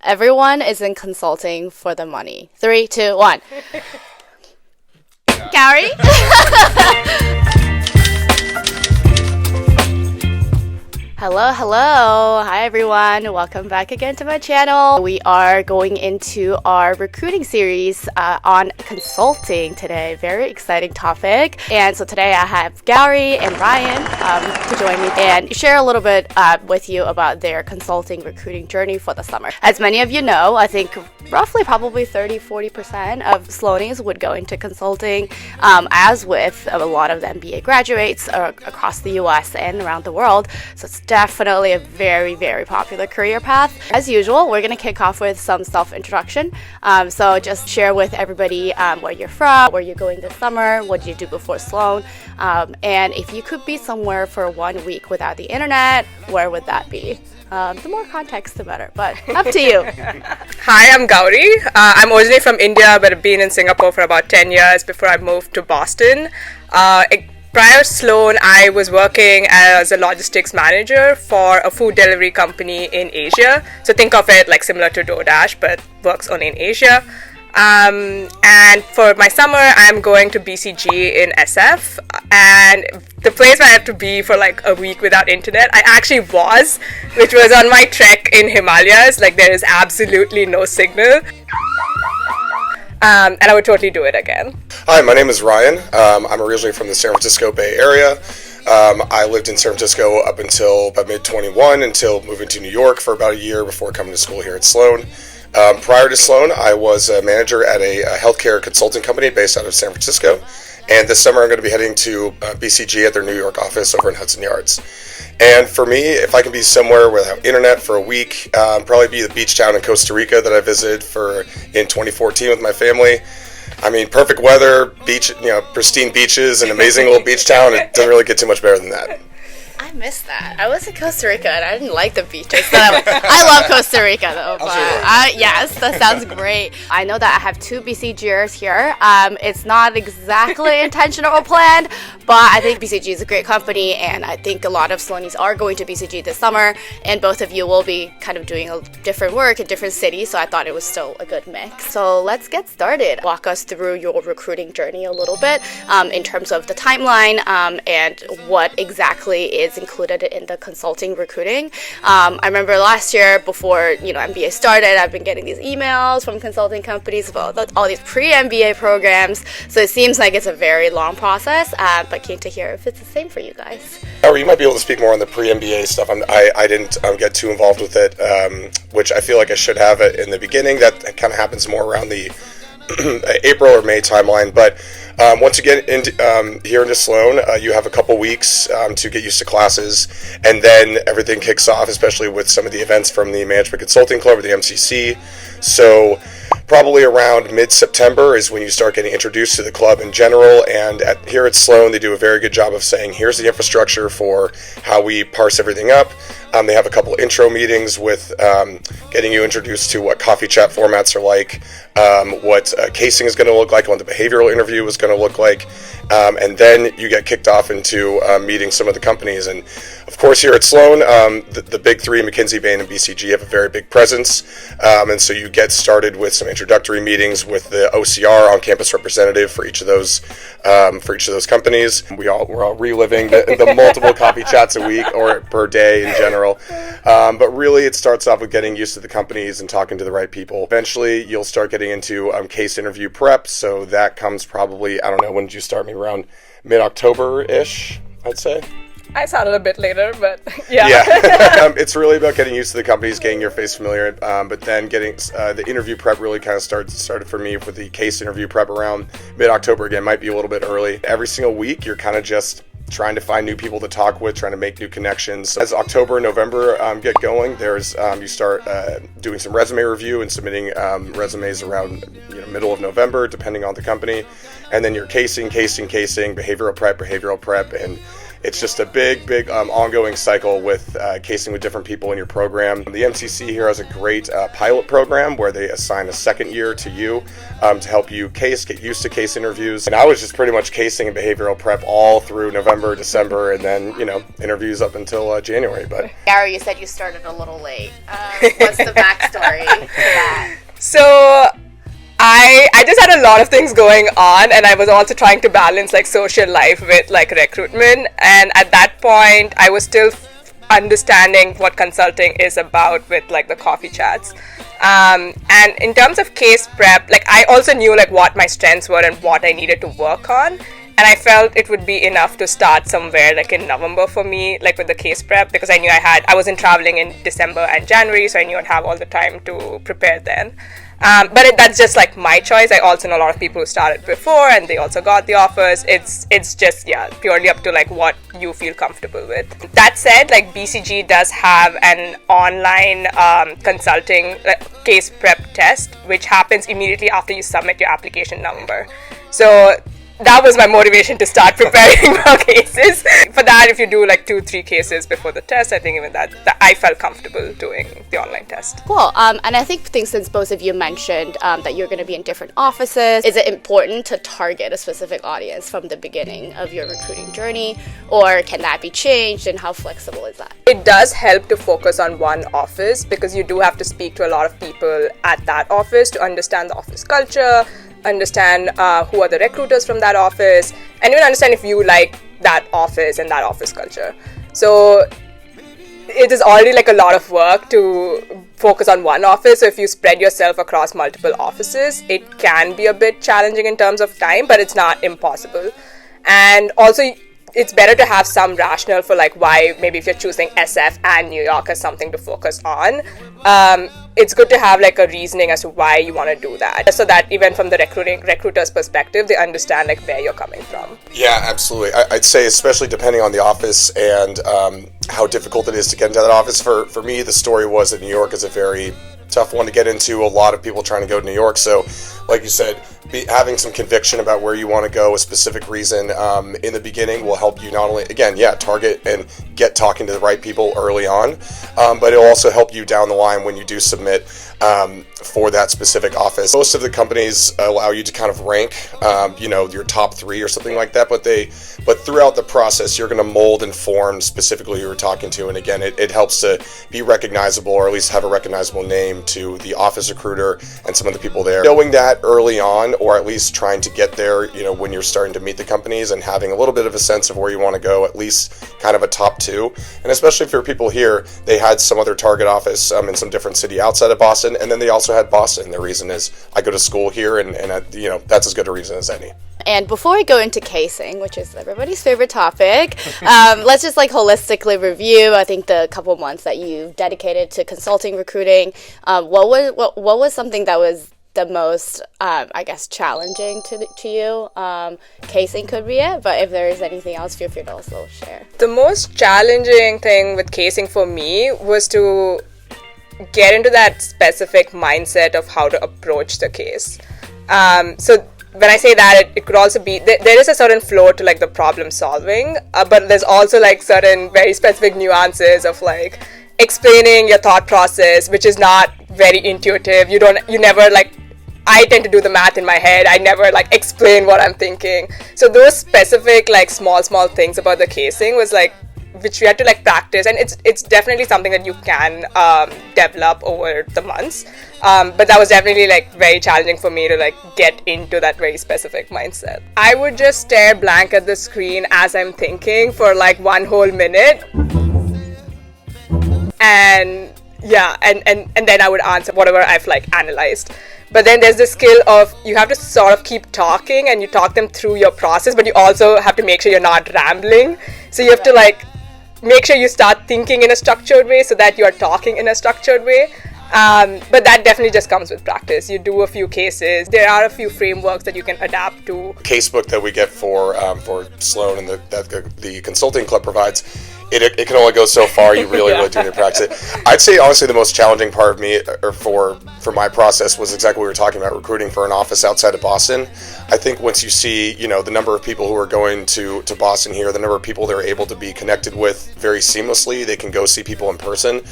Everyone is in consulting for the money. 3, 2, 1. Gary? Hello. Hi, everyone. Welcome back again to my channel. We are going into our recruiting series on consulting today. Very exciting topic. And so today I have Gary and Ryan to join me and share a little bit with you about their consulting recruiting journey for the summer. As many of you know, I think roughly probably 30-40% of Sloanies would go into consulting, as with a lot of the MBA graduates across the US and around the world. So it's definitely a very, very popular career path. As usual, we're going to kick off with some self-introduction. So just share with everybody where you're from, where you're going this summer, what did you do before Sloan, and if you could be somewhere for 1 week without the internet, where would that be? The more context, the better, but up to you. Hi, I'm Gauri. I'm originally from India, but I've been in Singapore for about 10 years before I moved to Boston. Prior to Sloan, I was working as a logistics manager for a food delivery company in Asia. So think of it like similar to DoorDash, but works only in Asia. And for my summer, I'm going to BCG in SF, and the place where I have to be for like a week without internet, I actually was, which was on my trek in Himalayas. Like there is absolutely no signal. And I would totally do it again. Hi, my name is Ryan. I'm originally from the San Francisco Bay Area. I lived in San Francisco up until about mid-21, until moving to New York for about a year before coming to school here at Sloan. Prior to Sloan, I was a manager at a healthcare consulting company based out of San Francisco. And this summer I'm going to be heading to BCG at their New York office over in Hudson Yards. And for me, if I can be somewhere without internet for a week, probably be the beach town in Costa Rica that I visited in 2014 with my family. I mean, perfect weather, beach, pristine beaches, an amazing little beach town. It doesn't really get too much better than that. I missed that. I was in Costa Rica and I didn't like the beaches. I love Costa Rica though. But yes, that sounds great. I know that I have 2 BCGers here. It's not exactly intentional or planned, but I think BCG is a great company, and I think a lot of Sloanies are going to BCG this summer, and both of you will be kind of doing a different work in different cities, so I thought it was still a good mix. So let's get started. Walk us through your recruiting journey a little bit in terms of the timeline and what exactly is included in the consulting recruiting. I remember last year before MBA started, I've been getting these emails from consulting companies about all these pre-MBA programs. So it seems like it's a very long process, but keen to hear if it's the same for you guys. You might be able to speak more on the pre-MBA stuff. I didn't get too involved with it, which I feel like I should have it in the beginning. That kind of happens more around the April or May timeline, but once you get here into Sloan, you have a couple weeks to get used to classes, and then everything kicks off, especially with some of the events from the Management Consulting Club or the MCC. So probably around mid-September is when you start getting introduced to the club in general, and here at Sloan, they do a very good job of saying, here's the infrastructure for how we parse everything up. They have a couple intro meetings with getting you introduced to what coffee chat formats are like, what casing is going to look like, what the behavioral interview is going to look like, and then you get kicked off into meeting some of the companies. And of course, here at Sloan, the big 3, McKinsey, Bain, and BCG, have a very big presence, and so you get started with some introductory meetings with the OCR, on-campus representative, for each of those companies. We're all reliving the multiple coffee chats a week or per day in general. But really, it starts off with getting used to the companies and talking to the right people. Eventually, you'll start getting into case interview prep. So that comes probably, I don't know, when did you start? Me around mid-October-ish, I'd say. I started a bit later, but yeah. It's really about getting used to the companies, getting your face familiar, but then getting the interview prep really kind of started for me with the case interview prep around mid-October. Again, might be a little bit early. Every single week, you're kind of just trying to find new people to talk with, trying to make new connections. As October and November get going, there's you start doing some resume review and submitting resumes around middle of November, depending on the company, and then you're casing, behavioral prep, and it's just a big ongoing cycle with casing with different people in your program. The MCC here has a great pilot program where they assign a second year to you to help you case, get used to case interviews. And I was just pretty much casing and behavioral prep all through November, December, and then, interviews up until January. But Gary, you said you started a little late. What's the backstory to that? So I just had a lot of things going on, and I was also trying to balance like social life with like recruitment. And at that point, I was still understanding what consulting is about with like the coffee chats. And in terms of case prep, like I also knew like what my strengths were and what I needed to work on. And I felt it would be enough to start somewhere like in November for me, like with the case prep, because I knew I wasn't traveling in December and January, so I knew I'd have all the time to prepare then. But that's just like my choice. I also know a lot of people who started before and they also got the offers. It's just, purely up to like what you feel comfortable with. That said, like BCG does have an online consulting case prep test, which happens immediately after you submit your application number. So that was my motivation to start preparing for cases. For that, if you do like 2-3 cases before the test, I think even that I felt comfortable doing the online test. Cool. And I think since both of you mentioned that you're going to be in different offices, is it important to target a specific audience from the beginning of your recruiting journey, or can that be changed, and how flexible is that? It does help to focus on one office because you do have to speak to a lot of people at that office to understand the office culture, understand who are the recruiters from that office, and even understand if you like that office and that office culture. So it is already like a lot of work to focus on one office. So if you spread yourself across multiple offices, it can be a bit challenging in terms of time, but it's not impossible. And also it's better to have some rationale for like why, maybe if you're choosing SF and New York as something to focus on, it's good to have like a reasoning as to why you want to do that, so that even from the recruiter's perspective, they understand like where you're coming from. Yeah, absolutely. I'd say especially depending on the office and how difficult it is to get into that office. For me, the story was that New York is a very tough one to get into. A lot of people trying to go to New York. So like you said, having some conviction about where you want to go, a specific reason in the beginning will help you not only, again, target and get talking to the right people early on, but it'll also help you down the line when you do submit for that specific office. Most of the companies allow you to kind of rank, your top 3 or something like that, but throughout the process, you're going to mold and form specifically who you're talking to. And again, it helps to be recognizable, or at least have a recognizable name to the office recruiter and some of the people there. Knowing that early on, or at least trying to get there, when you're starting to meet the companies, and having a little bit of a sense of where you want to go, at least kind of a top 2. And especially for people here, they had some other target office in some different city outside of Boston, and then they also had Boston. The reason is I go to school here, and that's as good a reason as any. And before we go into casing, which is everybody's favorite topic, let's just like holistically review, I think, the couple months that you dedicated to consulting recruiting. What was something that was the most, challenging to you? Casing could be it, but if there is anything else, feel free to also share. The most challenging thing with casing for me was to get into that specific mindset of how to approach the case. So when I say that, it could also be, there is a certain flow to like the problem solving, but there's also like certain very specific nuances of like explaining your thought process, which is not very intuitive. I tend to do the math in my head. I never like explain what I'm thinking. So those specific like small things about the casing was like, which we had to like practice, and it's definitely something that you can develop over the months, but that was definitely like very challenging for me to like get into that very specific mindset. I would just stare blank at the screen as I'm thinking for like 1 whole minute, and then I would answer whatever I've like analyzed. But then there's the skill of, you have to sort of keep talking, and you talk them through your process, but you also have to make sure you're not rambling. So you have to like make sure you start thinking in a structured way so that you're talking in a structured way. But that definitely just comes with practice. You do a few cases. There are a few frameworks that you can adapt to. Casebook that we get for Sloan and that the consulting club provides, it can only go so far. You really do need to practice it. I'd say honestly the most challenging part of me, or for my process, was exactly what we were talking about, recruiting for an office outside of Boston. I think once you see, the number of people who are going to Boston here, the number of people they're able to be connected with very seamlessly, they can go see people in person.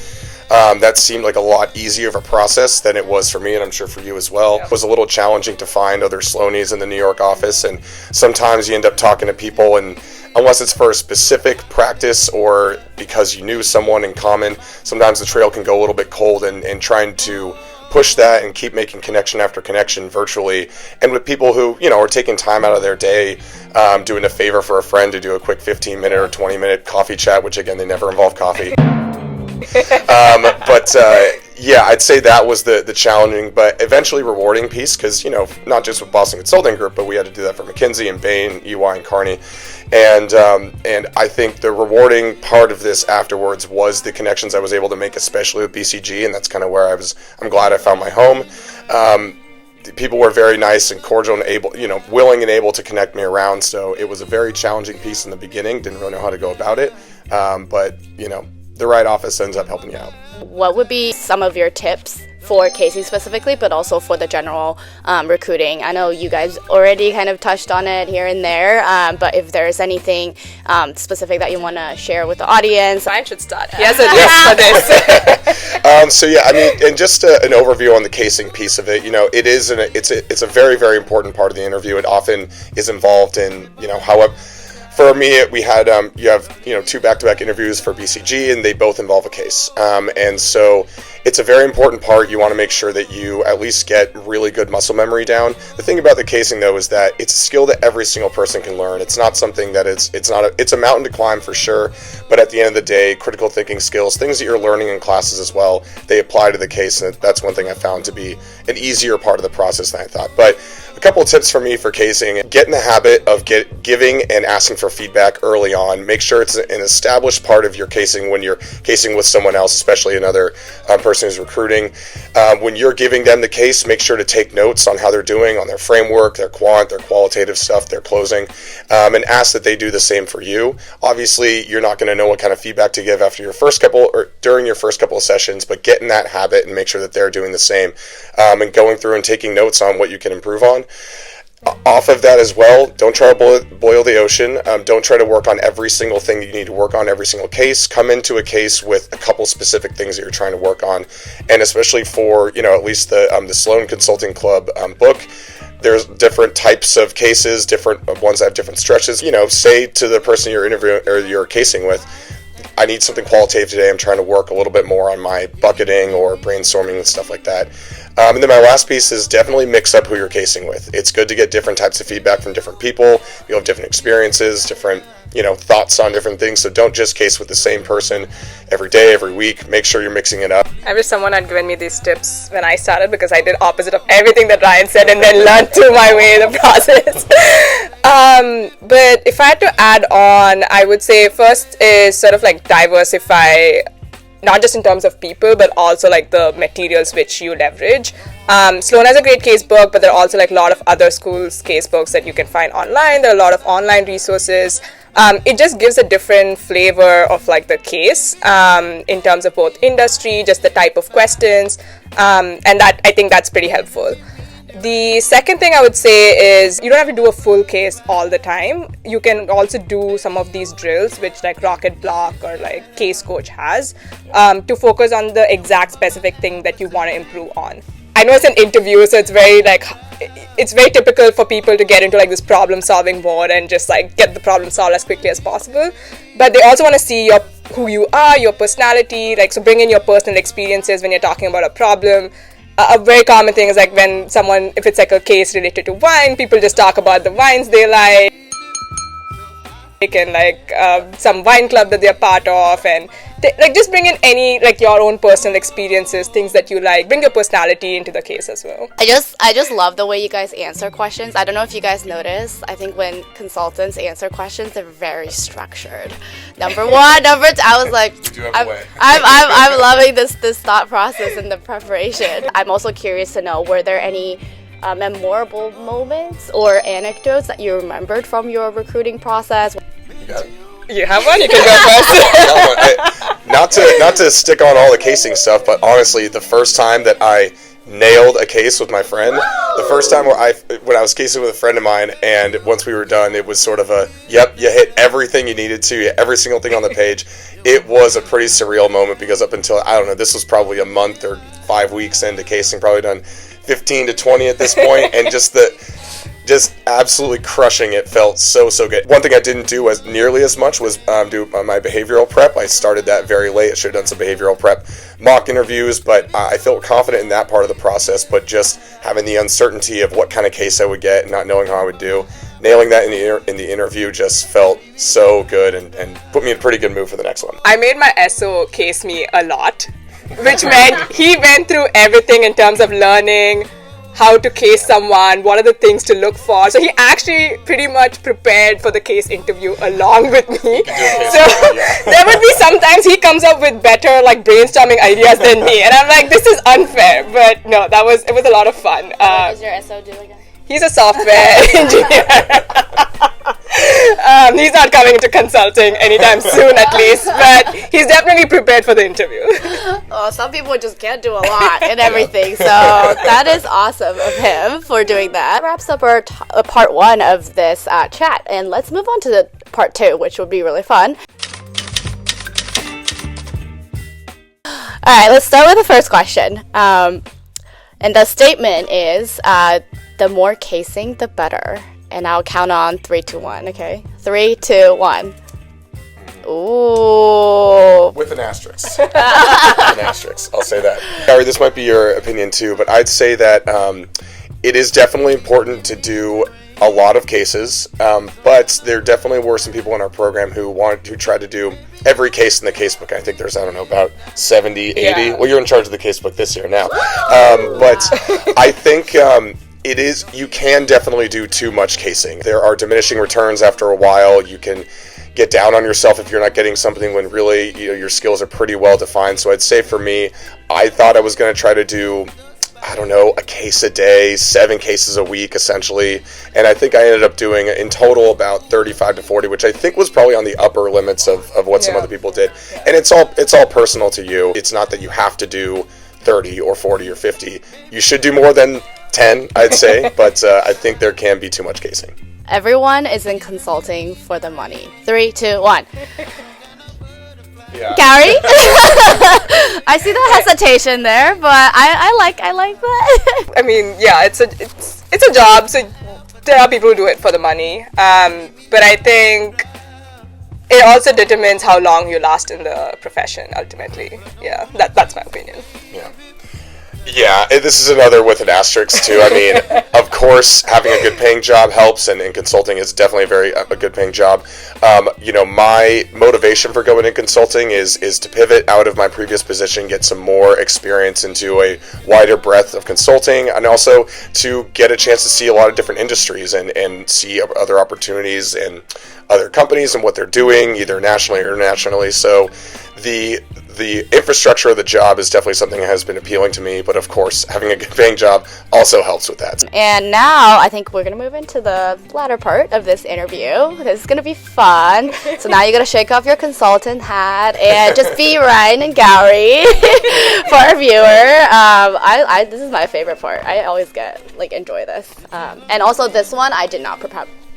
That seemed like a lot easier of a process than it was for me, and I'm sure for you as well. It was a little challenging to find other Sloanies in the New York office, and sometimes you end up talking to people, and unless it's for a specific practice or because you knew someone in common, sometimes the trail can go a little bit cold, and trying to push that and keep making connection after connection virtually, and with people who are taking time out of their day, doing a favor for a friend to do a quick 15-minute or 20-minute coffee chat, which again, they never involve coffee. Yeah, I'd say that was the challenging but eventually rewarding piece, because not just with Boston Consulting Group, but we had to do that for McKinsey and Bain, EY, and Carney, and I think the rewarding part of this afterwards was the connections I was able to make, especially with BCG, and that's kind of where I'm glad I found my home. People were very nice and cordial and able, willing and able to connect me around. So it was a very challenging piece in the beginning. Didn't really know how to go about it, but the right office ends up helping you out. What would be some of your tips for casing specifically, but also for the general recruiting? I know you guys already kind of touched on it here and there, but if there's anything specific that you want to share with the audience. Ryan should start. He has a tip for this. So yeah, I mean, and just an overview on the casing piece of it, it's a very, very important part of the interview. It often is involved in, however. For me, we had you have 2 back-to-back interviews for BCG, and they both involve a case, and so it's a very important part. You want to make sure that you at least get really good muscle memory down. The thing about the casing, though, is that it's a skill that every single person can learn. It's not something that it's a mountain to climb for sure, but at the end of the day, critical thinking skills, things that you're learning in classes as well, they apply to the case, and that's one thing I found to be an easier part of the process than I thought. But a couple of tips for me for casing: get in the habit of giving and asking for feedback early on. Make sure it's an established part of your casing when you're casing with someone else, especially another person who's recruiting. When you're giving them the case, make sure to take notes on how they're doing, on their framework, their quant, their qualitative stuff, their closing, and ask that they do the same for you. Obviously, you're not going to know what kind of feedback to give after your first couple or during your first couple of sessions, but get in that habit and make sure that they're doing the same, and going through and taking notes on what you can improve on. Off of that as well, don't try to boil the ocean. Don't try to work on every single thing you need to work on every single case. Come into a case with a couple specific things that you're trying to work on, and especially for at least the Sloan Consulting Club book. There's different types of cases, different ones that have different stretches. Say to the person you're interviewing or you're casing with, I need something qualitative today. I'm trying to work a little bit more on my bucketing or brainstorming and stuff like that. And then my last piece is definitely mix up who you're casing with. It's good to get different types of feedback from different people. You'll have different experiences, different thoughts on different things. So don't just case with the same person every day, every week. Make sure you're mixing it up. I wish someone had given me these tips when I started, because I did opposite of everything that Ryan said and then learned through my way the process. But if I had to add on, I would say first is sort of like diversify, not just in terms of people, but also like the materials which you leverage. Sloan has a great case book, but there are also like a lot of other schools' case books that you can find online. There are a lot of online resources. It just gives a different flavor of like the case in terms of both industry, just the type of questions, and that I think that's pretty helpful. The second thing I would say is you don't have to do a full case all the time. You can also do some of these drills, which like Rocket Block or like Case Coach has, to focus on the exact specific thing that you want to improve on. I know it's an interview, so it's very typical for people to get into like this problem solving mode and just like get the problem solved as quickly as possible. But they also want to see who you are, your personality, like so bring in your personal experiences when you're talking about a problem. A very common thing is like when someone, if it's like a case related to wine, people just talk about the wines they like and like some wine club that they're part of, and like just bring in any like your own personal experiences, things that you like. Bring your personality into the case as well. I just love the way you guys answer questions. I don't know if you guys notice. I think when consultants answer questions, they're very structured. Number one, number two. I was like, I'm loving this thought process and the preparation. I'm also curious to know, were there any memorable moments or anecdotes that you remembered from your recruiting process? You got it. You have one? You can go first. Not to stick on all the casing stuff, but honestly, the first time that I nailed a case with my friend, the first time when I was casing with a friend of mine, and once we were done, it was sort of a, yep, you hit everything you needed to, every single thing on the page. It was a pretty surreal moment because up until, I don't know, this was probably a month or 5 weeks into casing, probably done 15 to 20 at this point, and just absolutely crushing it. Felt so good. One thing I didn't do as nearly as much was do my behavioral prep. I started that very late. I should have done some behavioral prep mock interviews, but I felt confident in that part of the process, but just having the uncertainty of what kind of case I would get and not knowing how I would do, nailing that in the interview just felt so good and put me in a pretty good mood for the next one. I made my SO case me a lot, which meant he went through everything in terms of learning how to case someone, what are the things to look for. So he actually pretty much prepared for the case interview along with me. So there would be sometimes he comes up with better like brainstorming ideas than me, and I'm like, this is unfair. But no, it was a lot of fun. What does your SO do again? He's a software engineer. He's not coming into consulting anytime soon, at least, but he's definitely prepared for the interview. Oh, some people just can't do a lot and everything, so that is awesome of him for doing that. That wraps up our part one of this chat, and let's move on to the part two, which will be really fun. All right, let's start with the first question. And the statement is, the more casing, the better. And I'll count on 3, 2, 1, okay? 3, 2, 1. Ooh. With an asterisk. With an asterisk, I'll say that. Gary, this might be your opinion too, but I'd say that it is definitely important to do a lot of cases, but there definitely were some people in our program who tried to do every case in the casebook. I think there's, I don't know, about 70, 80. Yeah. Well, you're in charge of the casebook this year now. But I think you can definitely do too much casing. There are diminishing returns after a while. You can get down on yourself if you're not getting something when really, your skills are pretty well defined. So I'd say for me, I thought I was going to try to do, I don't know, a case a day, 7 cases a week, essentially. And I think I ended up doing, in total, about 35 to 40, which I think was probably on the upper limits of what some other people did. And it's all personal to you. It's not that you have to do 30 or 40 or 50. You should do more than 10, I'd say, but I think there can be too much casing. Everyone is in consulting for the money. 3, 2, 1. Yeah. Gary? I see the hesitation there, but I like that. I mean, yeah, it's a job, so there are people who do it for the money. But I think it also determines how long you last in the profession, ultimately. Yeah, that's my opinion. Yeah. Yeah, this is another with an asterisk too. I mean, of course, having a good paying job helps, and consulting is definitely a good paying job. My motivation for going in consulting is to pivot out of my previous position, get some more experience into a wider breadth of consulting, and also to get a chance to see a lot of different industries and see other opportunities and other companies and what they're doing, either nationally or internationally. So the infrastructure of the job is definitely something that has been appealing to me, but of course, having a good paying job also helps with that. And now I think we're going to move into the latter part of this interview. This is going to be fun. So now you're going to shake off your consultant hat and just be Ryan and Gary for our viewer. This is my favorite part. I always enjoy this. And also this one, I did not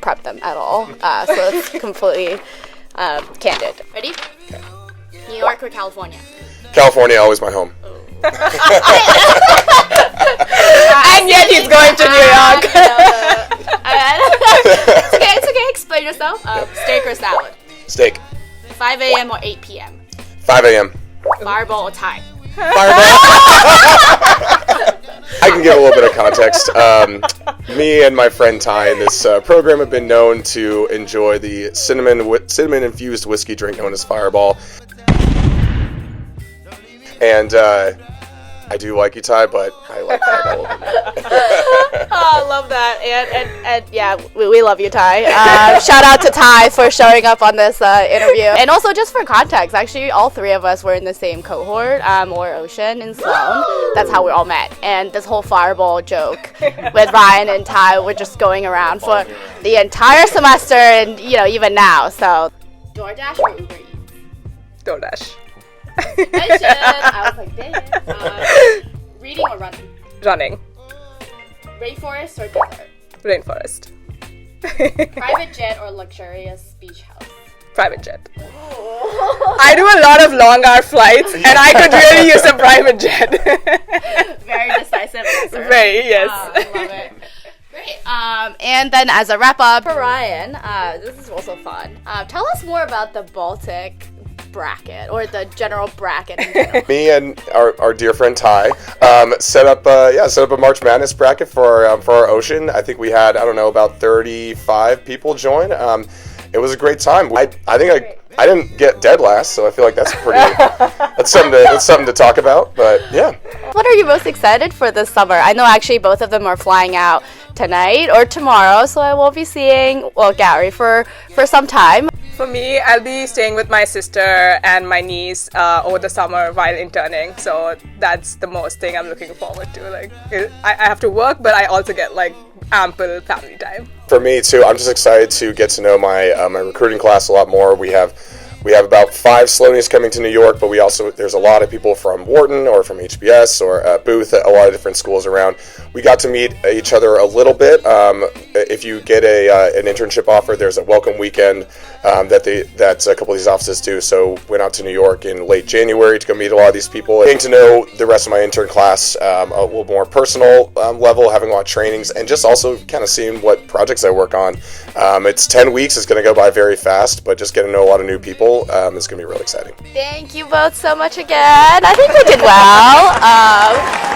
prep them at all. So it's completely candid. Ready? Okay. New York or California? California, always my home. And yet he's going to New York. It's okay. Explain yourself. Steak or salad? Steak. 5 a.m. or 8 p.m.? 5 a.m. Fireball or Thai? Fireball. I can give a little bit of context. Me and my friend Ty in this program have been known to enjoy the cinnamon-infused whiskey drink known as Fireball. And I do like you, Ty, but I like Fireball a little bit more. Oh, I love that. And yeah, we love you, Ty. Shout out to Ty for showing up on this interview. And also, just for context, actually, all 3 of us were in the same cohort, or Ocean in Sloan. That's how we all met. And this whole Fireball joke with Ryan and Ty were just going around for the entire semester and, even now. So DoorDash or Uber Eats? DoorDash. Mention. I was like, dang. Reading or running? Running. Rainforest or desert? Rainforest. Private jet or luxurious beach house? Private jet. I do a lot of long hour flights and I could really use a private jet. Very decisive answer. Very, yes. I love it. Great. And then as a wrap up for Ryan, this is also fun. Tell us more about the Baltic bracket or the general bracket in general. Me and our dear friend Ty set up a March Madness bracket for our ocean. I think we had about 35 people join. It was a great time. I think I didn't get dead last, so I feel like that's that's something to talk about. But yeah. What are you most excited for this summer? I know actually both of them are flying out tonight or tomorrow, so I won't be seeing Gary for some time. For me, I'll be staying with my sister and my niece over the summer while interning. So that's the most thing I'm looking forward to. Like, I have to work, but I also get ample family time. For me too, I'm just excited to get to know my recruiting class a lot more. We have about 5 Sloanies coming to New York, but there's a lot of people from Wharton or from HBS or Booth, a lot of different schools around. We got to meet each other a little bit. If you get an internship offer, there's a welcome weekend that a couple of these offices do. So went out to New York in late January to go meet a lot of these people, getting to know the rest of my intern class a little more personal level, having a lot of trainings, and just also kind of seeing what projects I work on. It's 10 weeks. It's going to go by very fast, but just getting to know a lot of new people is going to be really exciting. Thank you both so much again. I think we did well.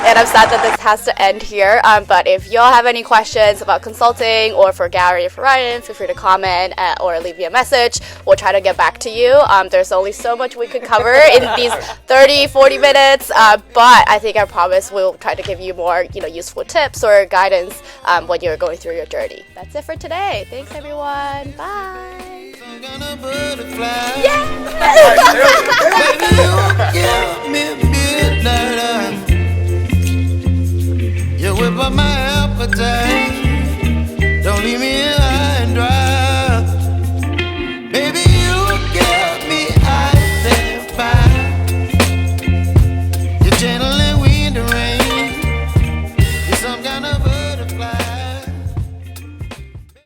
And I'm sad that this has to end here. But if y'all have any questions about consulting or for Gary or for Ryan, feel free to comment or leave me a message. We'll try to get back to you. There's only so much we could cover in these 30-40 minutes. But I think I promise we'll try to give you more useful tips or guidance when you're going through your journey. That's it for today. Thanks, everyone. Bye. Yeah! You whip up my appetite. Don't leave me